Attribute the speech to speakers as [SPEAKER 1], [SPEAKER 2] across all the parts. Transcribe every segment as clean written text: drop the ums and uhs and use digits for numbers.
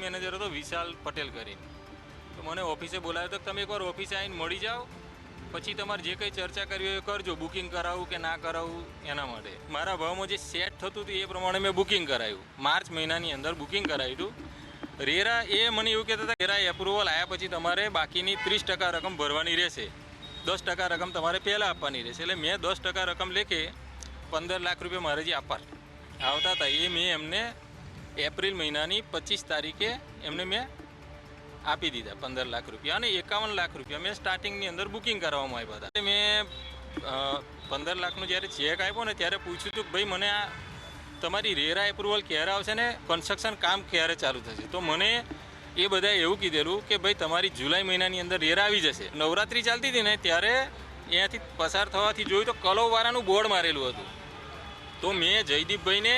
[SPEAKER 1] Manager હતો વિશાલ પટેલ કરીને. તો મને ઓફિસે બોલાવ્યો તો તમે એકવાર ઓફિસે આવીને મળી જાઓ, પછી તમારે જે કંઈ ચર્ચા કરવી હોય એ કરજો, બુકિંગ કરાવવું કે ના કરાવવું એના માટે. મારા ભાવમાં જે સેટ થતું હતું એ પ્રમાણે મેં બુકિંગ કરાવ્યું. માર્ચ મહિનાની અંદર બુકિંગ કરાવ્યું હતું. રેરા એ મને એવું કહેતા હતા, રેરા એપ્રુવલ આવ્યા પછી તમારે બાકીની 30% રકમ ભરવાની રહેશે, 10% રકમ તમારે પહેલાં આપવાની રહેશે. એટલે મેં 10% રકમ લેખે 15 લાખ રૂપિયા મારે જે આવતા હતા એ મેં એમને એપ્રિલ મહિનાની 25 તારીખે એમને મેં આપી દીધા 15 લાખ રૂપિયા, અને 51 લાખ રૂપિયા મેં સ્ટાર્ટિંગની અંદર બુકિંગ કરાવવામાં આવ્યા હતા. મેં 15 લાખનું જ્યારે ચેક આપ્યો ને ત્યારે પૂછ્યું હતું કે ભાઈ મને આ તમારી રેરા એપ્રુવલ ક્યારે આવશે ને કન્સ્ટ્રક્શન કામ ક્યારે ચાલુ થશે? તો મને એ બધાએ એવું કીધેલું કે ભાઈ તમારી જુલાઈ મહિનાની અંદર રેરા આવી જશે. નવરાત્રિ ચાલતી હતી ને ત્યારે અહીંયાથી પસાર થવાથી જોયું તો કલોવાળાનું બોર્ડ મારેલું હતું. તો મેં જયદીપભાઈને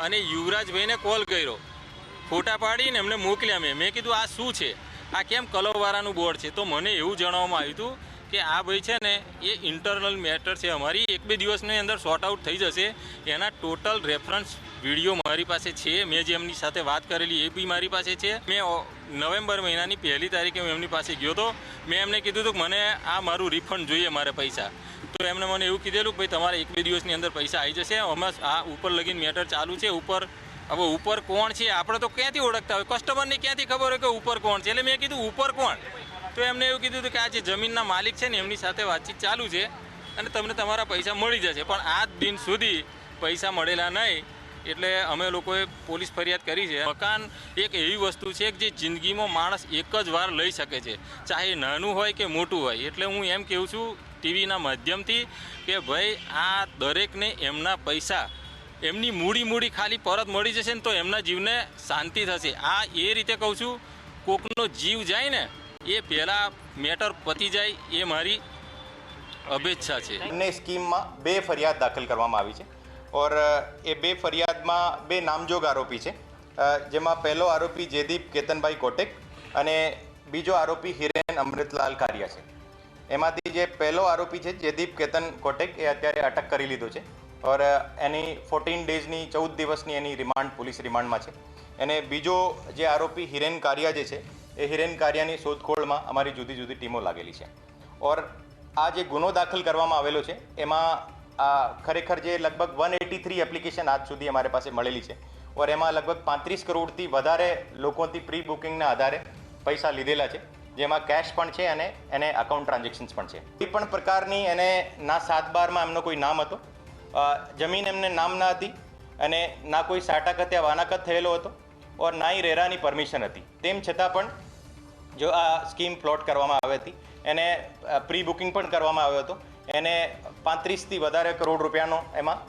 [SPEAKER 1] અને યુવરાજભાઈને કોલ કર્યો, ફોટા પાડીને એમને મોકલ્યા. મેં કીધું આ શું છે, આ કેમ કલરવાળાનું બોર્ડ છે? તો મને એવું જણાવવામાં આવ્યું હતું કે આ ભાઈ છે ને એ ઇન્ટરનલ મેટર છે, અમારી 1-2 દિવસની અંદર સોર્ટ આઉટ થઈ જશે. એના ટોટલ રેફરન્સ વિડીયો મારી પાસે છે, મેં જે એમની સાથે વાત કરેલી એ બી મારી પાસે છે. મેં નવેમ્બર મહિનાની 1 તારીખે હું એમની પાસે ગયો હતો. મેં એમને કીધું હતું કે મને આ મારું રિફંડ જોઈએ, મારે પૈસા. તો એમણે મને એવું કીધેલું કે ભાઈ તમારે 1-2 દિવસની અંદર પૈસા આવી જશે. અમે આ ઉપર લગીને મેટર ચાલુ છે. હવે ઉપર કોણ છે આપણે તો ક્યાંથી ઓળખતા હોય, કસ્ટમરને ક્યાંથી ખબર હોય કે ઉપર કોણ છે? એટલે મેં કીધું ઉપર કોણ? તો એમને એવું કીધું હતું કે આ જે જમીનના માલિક છે ને એમની સાથે વાતચીત ચાલુ છે અને તમને તમારા પૈસા મળી જશે. પણ આજ દિન સુધી પૈસા મળેલા નહીં. એટલે અમે લોકોએ પોલીસ ફરિયાદ કરી છે. મકાન એક એવી વસ્તુ છે કે જે જિંદગીમાં માણસ એક જ વાર લઈ શકે છે, ચાહે નાનું હોય કે મોટું હોય. એટલે હું એમ કહું છું ટીવીના માધ્યમથી કે ભાઈ આ દરેકને એમના પૈસા, એમની મૂડી ખાલી પરત મળી જશે ને તો એમના જીવને શાંતિ થશે. આ એ રીતે કહું છું, કોકનો જીવ જાય ને એ પહેલાં મેટર પતી જાય એ મારી અપેક્ષા છે.
[SPEAKER 2] બંને સ્કીમમાં 2 ફરિયાદ દાખલ કરવામાં આવી છે. ઓર એ 2 ફરિયાદમાં 2 નામજોગ આરોપી છે, જેમાં પહેલો આરોપી જયદીપ કેતનભાઈ કોટેક અને બીજો આરોપી હિરેન અમૃતલાલ કારિયા છે. એમાંથી જે પહેલો આરોપી છે જયદીપ કેતન કોટેક એ અત્યારે અટક કરી લીધો છે. ઓર એની 14 ડેઝની 14 દિવસની એની રિમાન્ડ પોલીસ રિમાન્ડમાં છે. અને બીજો જે આરોપી હિરેન કારિયા જે છે એ હિરેન કારિયાની શોધખોળમાં અમારી જુદી જુદી ટીમો લાગેલી છે. ઓર આ જે ગુનો દાખલ કરવામાં આવેલો છે એમાં ખરેખર જે લગભગ 183 એપ્લિકેશન આજ સુધી અમારી પાસે મળેલી છે. ઓર એમાં લગભગ 35 કરોડથી વધારે લોકોથી પ્રી બુકિંગના આધારે પૈસા લીધેલા છે, જેમાં કેશ પણ છે અને એને અકાઉન્ટ ટ્રાન્ઝેક્શન્સ પણ છે. કોઈ પણ પ્રકારની એને ના 7/12માં એમનો કોઈ નામ હતો, જમીન એમને નામ ના હતી અને ના કોઈ સાટાકત યા વાનાકત થયેલો હતો ઓર ના ही રેરાની પરમિશન હતી. તેમ છતાં પણ જો આ સ્કીમ પ્લોટ કરવામાં આવી હતી એને પ્રી બુકિંગ પણ કરવામાં આવ્યો હતો. એને 35થી વધારે કરોડ રૂપિયાનો એમાં